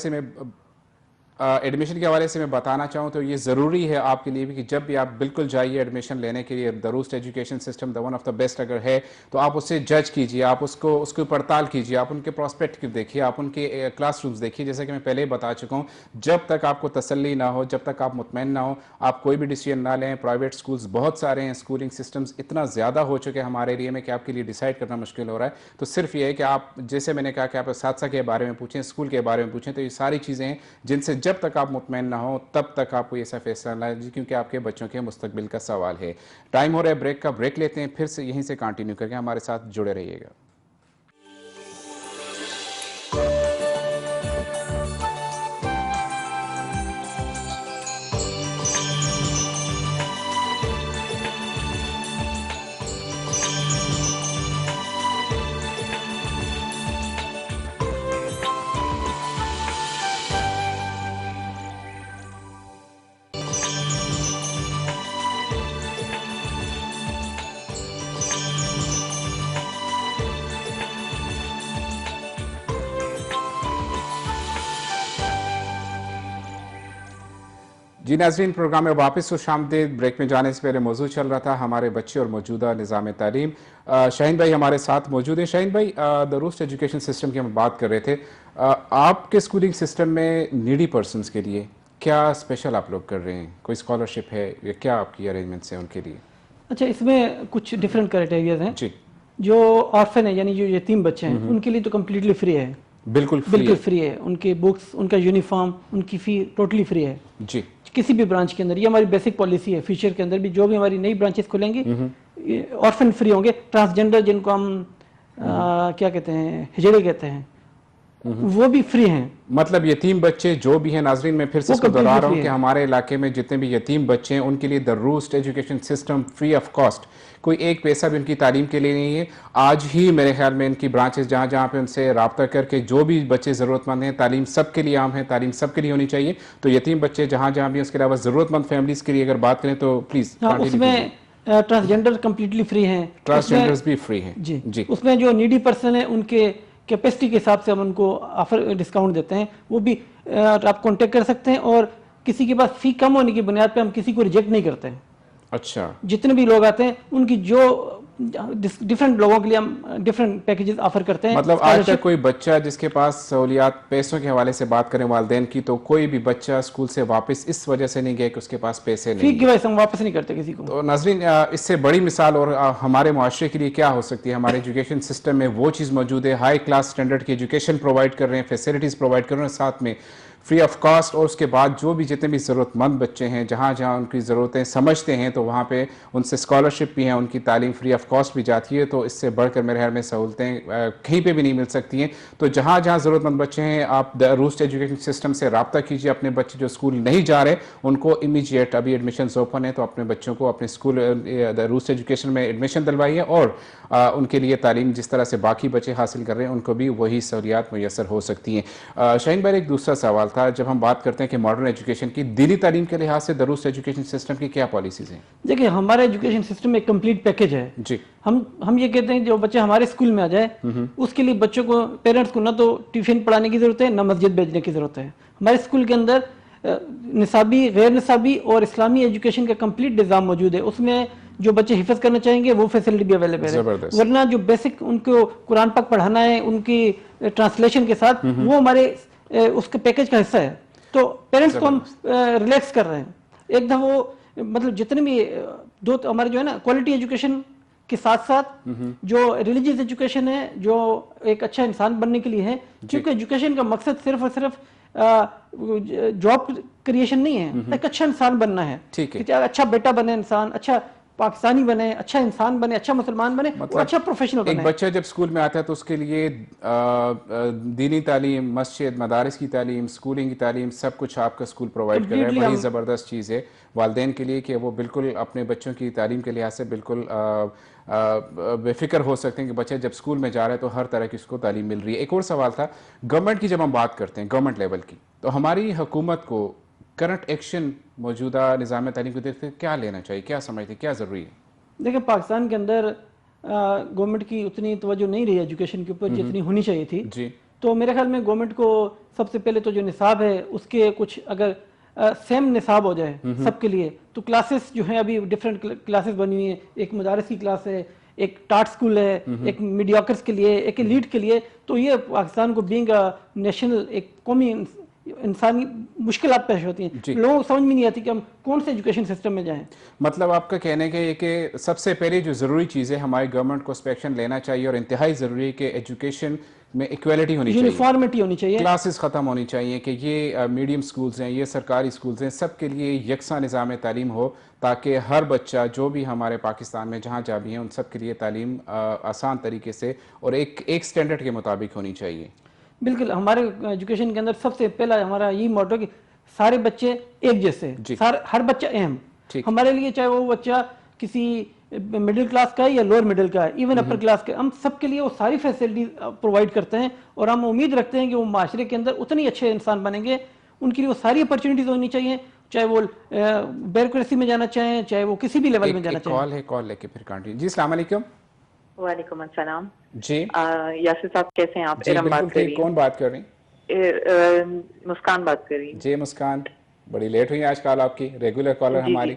سے میں بتانا چاہوں تو یہ ضروری ہے آپ کے لیے بھی کہ جب بھی آپ بالکل جائیے ایڈمیشن لینے کے لیے, دروست education system the one of the best اگر ہے تو آپ اسے جج کیجیے, آپ اس کو پڑتال کیجیے, آپ ان کے پراسپیکٹ دیکھیے, آپ ان کے کلاس رومز دیکھیے. جیسے کہ میں پہلے ہی بتا چکا ہوں, جب تک آپ کو تسلی نہ ہو, جب تک آپ مطمئن نہ ہو, آپ کوئی بھی ڈیسیژن نہ لیں. پرائیویٹ اسکولز بہت سارے ہیں, اسکولنگ سسٹمز اتنا زیادہ ہو چکے ہیں ہمارے ایریا میں کہ آپ کے لیے ڈیسائیڈ کرنا مشکل ہو رہا ہے. تو صرف یہ ہے کہ آپ, جیسے میں نے کہا کہ آپ اساتذہ کے بارے میں پوچھیں, اسکول کے بارے میں پوچھیں, تو یہ ساری چیزیں ہیں جن سے جب تک آپ مطمئن نہ ہو تب تک آپ کو یہ ایسا فیصلہ نہ لیں, کیونکہ آپ کے بچوں کے مستقبل کا سوال ہے. ٹائم ہو رہا ہے بریک کا, بریک لیتے ہیں, پھر سے یہیں سے کنٹینیو کر کے ہمارے ساتھ جڑے رہیے گا. جی ناظرین, پروگرام میں واپس خوش آمدید. بریک میں جانے سے پہلے موضوع چل رہا تھا ہمارے بچے اور موجودہ نظام تعلیم. شاہین بھائی ہمارے ساتھ موجود ہیں. شاہین بھائی, دروست ایجوکیشن سسٹم کی ہم بات کر رہے تھے. آپ کے اسکولنگ سسٹم میں نیڈی پرسنس کے لیے کیا اسپیشل آپ لوگ کر رہے ہیں؟ کوئی اسکالرشپ ہے یا کیا آپ کی ارینجمنٹس ہیں ان کے لیے؟ اچھا, اس میں کچھ ڈفرینٹ کرائٹیریاز ہیں. جی. جو آرفن ہے یعنی جو یتیم بچے ہیں ان کے لیے تو کمپلیٹلی فری ہے, بالکل بالکل فری ہے. ان کے بکس, ان کا یونیفارم, ان کی فی ٹوٹلی فری ہے جی. کسی بھی برانچ کے اندر. یہ ہماری بیسک پالیسی ہے. فیوچر کے اندر بھی جو بھی ہماری نئی برانچز کھلیں گی آرفن فری ہوں گے. ٹرانسجینڈر جن کو ہم کیا کہتے ہیں, ہجڑے کہتے ہیں, وہ بھی فری ہیں. مطلب یتیم بچے جو بھی ہیں, ناظرین میں پھر سے اس کو دہرا رہا ہوں کہ ہمارے علاقے میں جتنے بھی یتیم بچے ہیں ان کے لیے دا روسٹ education system free of cost, کوئی ایک پیسہ بھی ان کی تعلیم کے لیے نہیں ہے. آج ہی میرے خیال میں ان کی برانچز جہاں جہاں پہ ان سے رابطہ کر کے جو بھی بچے ضرورت مند ہیں, تعلیم سب کے لیے عام ہے, تعلیم سب کے لیے ہونی چاہیے. تو یتیم بچے جہاں جہاں بھی, اس کے علاوہ ضرورت مند فیملیز کے لیے اگر بات کریں تو پلیز. اس میں ٹرانسجینڈر کمپلیٹلی فری ہیں, ٹرانسجینڈرز بھی فری ہیں. جی. اس میں جو نیڈی پرسن ہیں ان کے کیپیسٹی کے حساب سے ہم ان کو آفر ڈسکاؤنٹ دیتے ہیں, وہ بھی آپ کانٹیکٹ کر سکتے ہیں. اور کسی کے پاس فی کم ہونے کی بنیاد پہ ہم کسی کو ریجیکٹ نہیں کرتے ہیں. اچھا. جتنے بھی لوگ آتے ہیں ان کی جو ڈفرینٹ لوگوں کے لیے ہم ڈفرینٹ پیکیجز آفر کرتے ہیں. مطلب آج تک کوئی بچہ جس کے پاس سہولیات پیسوں کے حوالے سے بات کریں والدین کی, تو کوئی بھی بچہ اسکول سے واپس اس وجہ سے نہیں گیا کہ اس کے پاس پیسے نہیں, فی کی وجہ سے ہم واپس نہیں کرتے کسی کو. تو ناظرین اس سے بڑی مثال اور ہمارے معاشرے کے لیے کیا ہو سکتی ہے؟ ہمارے ایجوکیشن سسٹم میں وہ چیز موجود ہے, ہائی کلاس سٹینڈرڈ کی ایجوکیشن پرووائڈ کر رہے ہیں, فیسلٹیز پرووائڈ کر رہے ہیں, ساتھ میں فری آف کاسٹ. اور اس کے بعد جو بھی جتنے بھی ضرورت مند بچے ہیں, جہاں جہاں ان کی ضرورتیں سمجھتے ہیں تو وہاں پہ ان سے اسکالرشپ بھی ہیں, ان کی تعلیم فری آف کاسٹ بھی جاتی ہے. تو اس سے بڑھ کر میرے خیال میں سہولتیں کہیں پہ بھی نہیں مل سکتی ہیں. تو جہاں جہاں ضرورت مند بچے ہیں, آپ روسٹ ایجوکیشن سسٹم سے رابطہ کیجیے. اپنے بچے جو اسکول نہیں جا رہے ان کو امیجیٹ, ابھی ایڈمیشنز اوپن ہیں تو اپنے بچوں کو اپنے اسکول روسٹ ایجوکیشن میں ایڈمیشن دلوائیے, اور ان کے لیے تعلیم جس طرح سے باقی بچے حاصل کر رہے ہیں ان کو بھی وہی سہولیات میسر ہو سکتی ہیں. شاہین بھائی, ایک دوسرا سوال تھا, جب ہم بات کرتے ہیں کہ ماڈرن ایجوکیشن کی, دینی تعلیم کے لحاظ سے روسٹ ایجوکیشن سسٹم کی کیا پالیسیز ہیں؟ دیکھیں, ہمارا ایجوکیشن سسٹم ایک کمپلیٹ پیکیج ہے. جی. ہم یہ کہتے ہیں جو بچے ہمارے اسکول میں آ جائے اس کے لیے بچوں کو, پیرنٹس کو نہ تو ٹیوشن پڑھانے کی ضرورت ہے نہ مسجد بھیجنے کی ضرورت ہے. ہمارے اسکول کے اندر نصابی, غیر نصابی اور اسلامی ایجوکیشن کا کمپلیٹ نظام موجود ہے. اس میں جو بچے حفظ کرنا چاہیں گے وہ فیسلٹی بھی اویلیبل ہے. ورنہ جو بیسک ان کو قرآن پاک پڑھانا ہے ان کی ٹرانسلیشن کے ساتھ, وہ ہمارے اس کے پیکیج کا حصہ ہے. تو پیرنٹس کو ہم ریلیکس کر رہے ہیں. ایک دم وہ مطلب جتنے بھی دو ہمارے جو ہے نا کوالٹی ایجوکیشن کے ساتھ ساتھ جو ریلیجیس ایجوکیشن ہے, جو ایک اچھا انسان بننے کے لیے ہے, کیونکہ ایجوکیشن کا مقصد صرف اور صرف جاب کریشن نہیں ہے, ایک اچھا انسان بننا ہے. اچھا بیٹا بنے انسان, اچھا پاکستانی بنے, اچھا انسان بنے, اچھا مسلمان بنے, اور اچھا پروفیشنل بنے. ایک بچہ جب اسکول میں آتا ہے تو اس کے لیے دینی تعلیم, مسجد, مدارس کی تعلیم, اسکولنگ کی تعلیم, سب کچھ آپ کا اسکول پرووائڈ کر رہا ہے. بڑی زبردست چیز ہے والدین کے لیے کہ وہ بالکل اپنے بچوں کی تعلیم کے لحاظ سے بالکل بے فکر ہو سکتے ہیں کہ بچہ جب اسکول میں جا رہا ہے تو ہر طرح کی اس کو تعلیم مل رہی ہے. ایک اور سوال تھا, گورنمنٹ کی جب ہم بات کرتے ہیں, گورنمنٹ لیول کی, تو ہماری حکومت کو کرنٹ ایکشن موجودہ نظام تعلیم کو دیکھتے کیا لینا چاہیے, کیا سمجھتے ہیں, کیا ضروری ہے؟ دیکھیں, پاکستان کے اندر گورنمنٹ کی اتنی توجہ نہیں رہی ایجوکیشن کے اوپر جتنی ہونی چاہیے تھی. جی. تو میرے خیال میں گورنمنٹ کو سب سے پہلے تو جو نصاب ہے اس کے کچھ اگر سیم نصاب ہو جائے سب کے لیے, تو کلاسز جو ہیں ابھی ڈفرینٹ کلاسز بنی ہوئی ہیں. ایک مدارس کی کلاس ہے, ایک ٹارٹ سکول ہے, ایک میڈیوکرز کے لیے, ایک لیڈ کے لیے. تو یہ پاکستان کو بینگ نیشنل, ایک قومی انسانی مشکلات پیش ہوتی ہیں. لوگوں کو سمجھ میں نہیں آتی کہ ہم کون سے ایجوکیشن سسٹم میں جائیں. مطلب آپ کا کہنے کا یہ کہ سب سے پہلے جو ضروری چیز ہے ہماری گورنمنٹ کو اس پہ ایکشن لینا چاہیے, اور انتہائی ضروری ہے کہ ایجوکیشن میں ایکویلٹی ہونی چاہیے, یونیفارمٹی ہونی چاہیے, کلاسز ختم ہونی چاہیے, کہ یہ میڈیم سکولز ہیں, یہ سرکاری سکولز ہیں, سب کے لیے یکساں نظام تعلیم ہو, تاکہ ہر بچہ جو بھی ہمارے پاکستان میں جہاں جہاں بھی ہیں ان سب کے لیے تعلیم آسان طریقے سے اور ایک سٹینڈرڈ کے مطابق ہونی چاہیے. بالکل. ہمارے ایجوکیشن کے اندر سب سے پہلا ہمارا یہ موٹو کہ سارے بچے ایک جیسے, ہر بچہ اہم. ہمارے لیے چاہے وہ بچہ کسی مڈل کلاس کا ہے یا لوور مڈل کا ہے, ایون اپر کلاس کا, ہم سب کے لیے وہ ساری فیسلٹی پرووائڈ کرتے ہیں. اور ہم امید رکھتے ہیں کہ وہ معاشرے کے اندر اتنے اچھے انسان بنیں گے, ان کے لیے وہ ساری اپرچونیٹیز ہونی چاہیے, چاہے وہ بیوروکریسی میں جانا چاہیں, چاہے وہ کسی بھی لیول میں جانا چاہیں. کال ہے, کال لے کے پھر کنٹینیو. جی السلام علیکم. وعلیکم السلام. جی یاسر صاحب کیسے ہیں آپ؟ ارم بات کر رہی ہیں. کون بات کر رہی ہیں؟ مسکان بات کر رہی ہیں. جی مسکان, بڑی لیٹ ہوئی آج کال آپ کی, ریگولر کالر ہماری.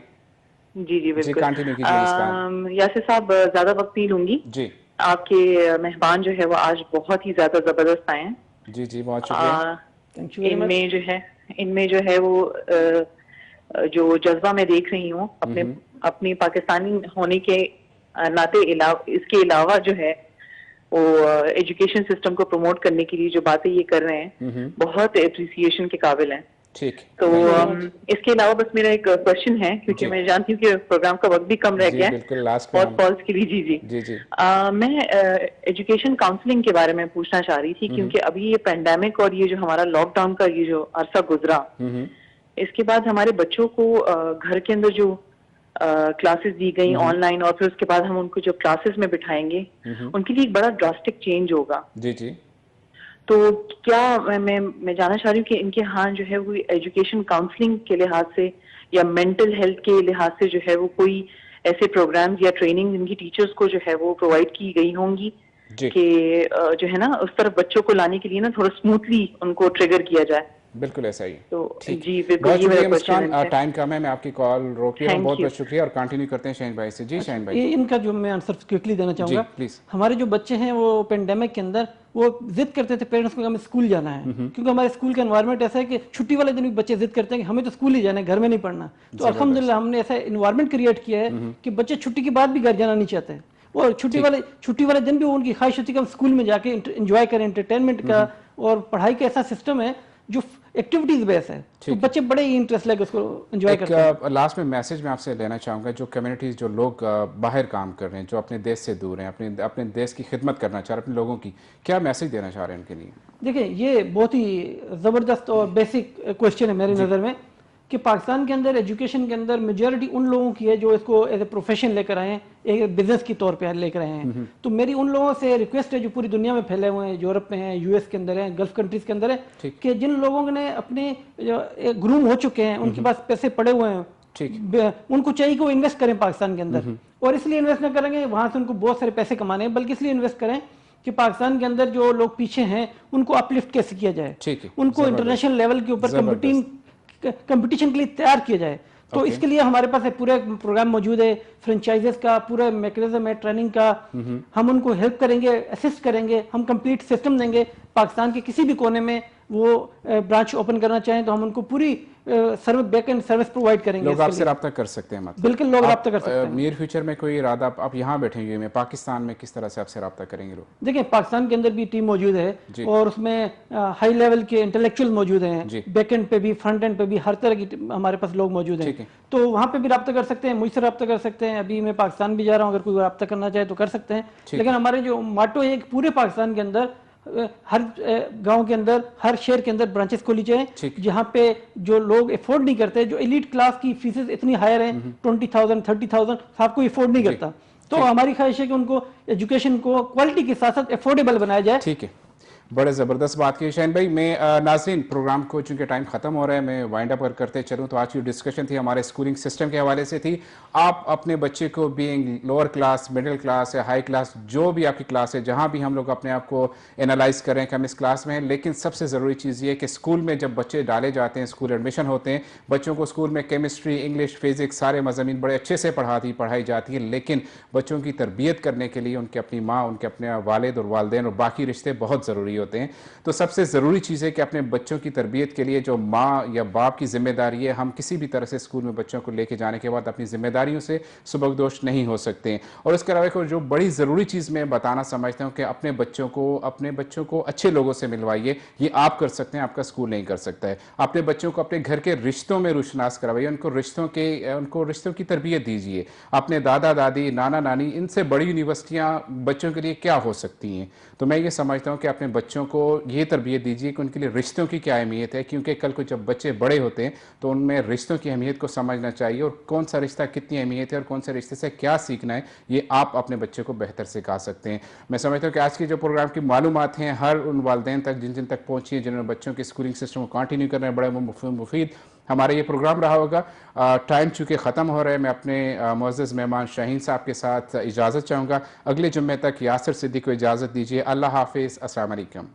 جی جی بالکل. کنٹینیو کیجیے مسکان. یاسر صاحب زیادہ وقت نہیں لوں گی. جی. آپ کے مہمان جو ہے وہ آج بہت ہی زیادہ زبردست آئے ہیں. جی جی بہت شکریہ. ان میں جو ہے وہ جو جذبہ میں دیکھ رہی ہوں اپنے پاکستانی ہونے کے ناطے اس کے علاوہ جو ہے وہ ایجوکیشن سسٹم کو پروموٹ کرنے کے لیے جو باتیں یہ کر رہے ہیں بہت اپریسیشن کے قابل ہیں. ٹھیک. تو اس کے علاوہ بس میرا ایک کوشچن ہے, کیونکہ میں جانتی ہوں کہ پروگرام کا وقت بھی کم رہ گیا ہے اور کالس کے لیے. جی میں ایجوکیشن کاؤنسلنگ کے بارے میں پوچھنا چاہ رہی تھی, کیونکہ ابھی یہ پینڈیمک اور یہ جو ہمارا لاک ڈاؤن کا یہ جو عرصہ گزرا, اس کے بعد ہمارے بچوں کو گھر کے اندر جو کلاسز دی گئی آن لائن, اور پھر اس کے بعد ہم ان کو جو کلاسز میں بٹھائیں گے, ان کے لیے ایک بڑا ڈراسٹک چینج ہوگا. جی. تو کیا میں جاننا چاہ رہی ہوں کہ ان کے ہاں جو ہے وہ ایجوکیشن کاؤنسلنگ کے لحاظ سے یا مینٹل ہیلتھ کے لحاظ سے جو ہے وہ کوئی ایسے پروگرامز یا ٹریننگ ان کی ٹیچرز کو جو ہے وہ پرووائڈ کی گئی ہوں گی کہ جو ہے نا اس طرف بچوں کو لانے کے لیے نا تھوڑا اسموتھلی ان کو ٹریگر کیا جائے. بالکل ایسا ہی. تو جی بہت شکریہ مسکان, ٹائم کم ہے, میں آپ کی کال روک رہا ہوں. بہت بہت شکریہ, اور کنٹینیو کرتے ہیں شاہین بھائی سے. جی شاہین بھائی, ان کا جو میں آنسر کوئکلی دینا چاہوں گا. ہمارے جو بچے ہیں وہ پینڈیمک کے اندر وہ ضد کرتے تھے پیرنٹس کو کہ ہمیں اسکول جانا ہے, کیونکہ ہمارے اسکول کا انوائرمنٹ ایسا ہے کہ چھٹی والے دن بھی بچے ضد کرتے ہیں کہ ہمیں تو اسکول ہی جانا ہے, گھر میں نہیں پڑھنا. تو الحمدللہ ہم نے ایسا انوائرمنٹ کریٹ کیا ہے کہ بچے چھٹی کے بعد بھی گھر جانا نہیں چاہتے, اور چھٹی والے دن بھی ان کی خواہش ہوتی ہے کہ ہم اسکول میں جا کے انجوائے کریں. انٹرٹینمنٹ کا اور پڑھائی کا ایسا سسٹم ہے جو ایکٹیویٹیز بیس ہے, تو بچے بڑے ہی انٹرسٹ لے کے اس کو انجوائے کرتے ہیں. لاسٹ میں میسج میں آپ سے لینا چاہوں گا, جو کمیونٹیز, جو لوگ باہر کام کر رہے ہیں, جو اپنے دیش سے دور ہیں, اپنے دیش کی خدمت کرنا چاہ رہے ہیں, اپنے لوگوں کی, کیا میسج دینا چاہ رہے ہیں ان کے لیے؟ دیکھیں یہ بہت ہی زبردست اور بیسک کوشچن ہے میری نظر میں, کہ پاکستان کے اندر ایجوکیشن کے اندر میجورٹی ان لوگوں کی ہے جو اس کو ایز اے پروفیشن لے کر آئے ہیں, ایک بزنس کی طور پہ لے کر آئے ہیں. تو میری ان لوگوں سے ریکویسٹ ہے جو پوری دنیا میں پھیلے ہوئے ہیں, یورپ میں ہیں, یو ایس کے اندر ہیں, گلف کنٹریز کے اندر ہیں, کہ جن لوگوں نے اپنے گروم ہو چکے ہیں, ان کے پاس پیسے پڑے ہوئے ہیں, ان کو چاہیے کہ وہ انویسٹ کریں پاکستان کے اندر. اور اس لیے انویسٹ نہ کریں گے وہاں سے ان کو بہت سارے پیسے کمانے ہیں, بلکہ اس لیے انویسٹ کریں کہ پاکستان کے اندر جو لوگ پیچھے ہیں ان کو اپ لفٹ کیسے کیا جائے, ان کو انٹرنیشنل لیول کے اوپر کمپٹیشن کے لیے تیار کیا جائے. تو اس کے لیے ہمارے پاس ایک پورا پروگرام موجود ہے, فرنچائزز کا پورا میکنزم ہے, ٹریننگ کا. ہم ان کو ہیلپ کریں گے, اسسٹ کریں گے, ہم کمپلیٹ سسٹم دیں گے. پاکستان کے کسی بھی کونے میں وہ برانچ اوپن کرنا چاہیں تو ہم ان کو پوری service back and service provide کریں گے. لوگ آپ سے رابطہ کر سکتے ہیں؟ مطلب بالکل لوگ رابطہ کر سکتے ہیں. نیئر فیوچر میں کوئی ارادہ, آپ یہاں بیٹھیں گے میں پاکستان میں کس طرح سے آپ سے رابطہ کریں گے لوگ؟ دیکھیں پاکستان کے اندر بھی ٹیم موجود ہے, اور اس میں ہائی لیول کے انٹلیکچوئل موجود ہیں, بیک اینڈ پہ بھی فرنٹ اینڈ پہ بھی ہر طرح کی ہمارے پاس لوگ موجود ہیں. تو وہاں پہ بھی رابطہ کر سکتے ہیں, مجھ سے رابطہ کر سکتے ہیں. ابھی میں پاکستان بھی جا رہا ہوں, اگر کوئی رابطہ کرنا چاہے تو کر سکتے ہیں. لیکن ہمارے جو ماٹو ہے کہ پورے پاکستان کے اندر ہر گاؤں کے اندر, ہر شہر کے اندر برانچز کھولی جائیں, جہاں پہ جو لوگ افورڈ نہیں کرتے, جو ایلیٹ کلاس کی فیسز اتنی ہائر ہیں 20,000 30,000 صاحب کو افورڈ نہیں کرتا, تو ہماری خواہش ہے کہ ان کو ایجوکیشن کو کوالٹی کے ساتھ ساتھ افورڈیبل بنایا جائے. ٹھیک ہے, بڑے زبردست بات کی شاہین بھائی. میں ناظرین پروگرام کو چونکہ ٹائم ختم ہو رہا ہے, میں وائنڈ اپ کرتے چلوں. تو آج کی ڈسکشن تھی ہمارے اسکولنگ سسٹم کے حوالے سے تھی. آپ اپنے بچے کو being lower class, middle class یا ہائی کلاس, جو بھی آپ کی کلاس ہے, جہاں بھی ہم لوگ اپنے آپ کو انالائز کریں کہ ہم اس کلاس میں ہیں, لیکن سب سے ضروری چیز یہ ہے کہ اسکول میں جب بچے ڈالے جاتے ہیں, اسکول ایڈمیشن ہوتے ہیں, بچوں کو اسکول میں کیمسٹری, انگلش, فزکس سارے مضامین بڑے اچھے سے پڑھائی جاتی ہے, لیکن بچوں کی تربیت کرنے کے لیے ان کے اپنی ماں, ان کے اپنے والد اور والدین اور باقی رشتے بہت ضروری ہوتے ہیں. تو سب سے ضروری چیز ہے کہ اپنے بچوں کی تربیت کے لیے جو ماں یا باپ کی ذمہ داری ہے, ہم کسی بھی طرح سے اسکول میں بچوں کو لے کے جانے کے بعد اپنی ذمہ داریوں سے سبکدوش نہیں ہو سکتے ہیں. اور اس کے علاوہ جو بڑی ضروری چیز میں بتانا سمجھتا ہوں کہ اپنے بچوں کو اچھے لوگوں سے ملوائیے. یہ آپ کر سکتے ہیں, آپ کا اسکول نہیں کر سکتا ہے. اپنے بچوں کو اپنے گھر کے رشتوں میں روشناس کروائیے, ان کو رشتوں کی تربیت دیجیے. اپنے دادا دادی, نانا نانی, ان سے بڑی یونیورسٹیاں بچوں کے لیے کیا ہو سکتی ہیں. تو میں یہ سمجھتا ہوں کہ اپنے بچوں کو یہ تربیت دیجیے کہ ان کے لیے رشتوں کی کیا اہمیت ہے, کیونکہ کل کو جب بچے بڑے ہوتے ہیں تو ان میں رشتوں کی اہمیت کو سمجھنا چاہیے, اور کون سا رشتہ کتنی اہمیت ہے اور کون سے رشتے سے کیا سیکھنا ہے, یہ آپ اپنے بچے کو بہتر سکھا سکتے ہیں. میں سمجھتا ہوں کہ آج کی جو پروگرام کی معلومات ہیں ہر ان والدین تک جن تک پہنچی ہیں جنہوں نے بچوں کے اسکولنگ سسٹم کو کنٹینیو کرنا ہے, بڑے مفید ہمارا یہ پروگرام رہا ہوگا. ٹائم چونکہ ختم ہو رہا ہے, میں اپنے معزز مہمان شاہین صاحب کے ساتھ اجازت چاہوں گا. اگلے جمعے تک یاسر صدیقی کو اجازت دیجیے. اللہ حافظ, السلام علیکم.